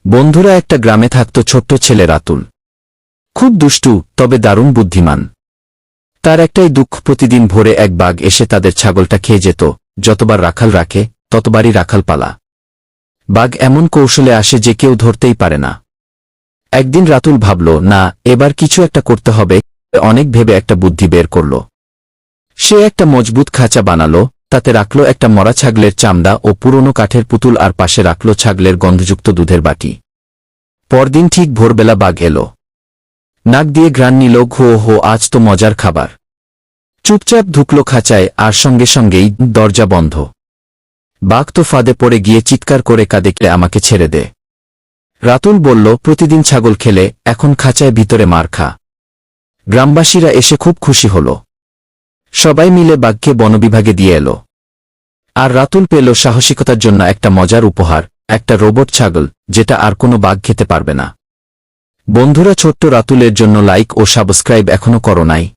বন্ধুরা, একটা গ্রামে থাকত ছোট্ট ছেলে রাতুল। খুব দুষ্টু, তবে দারুণ বুদ্ধিমান। তার একটাই দুঃখ, প্রতিদিন ভোরে এক বাঘ এসে তাদের ছাগলটা খেয়ে যেত। যতবার রাখাল রাখে, ততবারই রাখাল পালা। বাঘ এমন কৌশলে আসে যে কেউ ধরতেই পারে না। একদিন রাতুল ভাবল, না, এবার কিছু একটা করতে হবে। অনেক ভেবে একটা বুদ্ধি বের করল। সে একটা মজবুত খাঁচা বানালো, তাতে রাখল একটা মরা ছাগলের চামড়া ও পুরনো কাঠের পুতুল, আর পাশে রাখল ছাগলের গন্ধযুক্ত দুধের বাটি। পরদিন ঠিক ভোরবেলা বাঘ এলো। নাক দিয়ে ঘ্রাণ নিল, ঘো হো, আজ তো মজার খাবার। চুপচাপ ঢুকল খাঁচায়, আর সঙ্গে সঙ্গেই দরজা বন্ধ। বাঘ তো ফাঁদে পড়ে গিয়ে চিৎকার করে কাঁদে, আমাকে ছেড়ে দে। রাতুল বলল, প্রতিদিন ছাগল খেলে, এখন খাঁচায় ভিতরে মার খা। গ্রামবাসীরা এসে খুব খুশি হল। সবাই মিলে বাঘকে বনবিভাগে দিয়ে এলো। আর রাতুল পেল সাহসিকতার জন্য একটা মজার উপহার, একটা রোবট ছাগল, যেটা আর কোনো বাঘ খেতে পারবে না। বন্ধুরা, ছোট্ট রাতুলের জন্য লাইক ও সাবস্ক্রাইব এখনো করো নাই?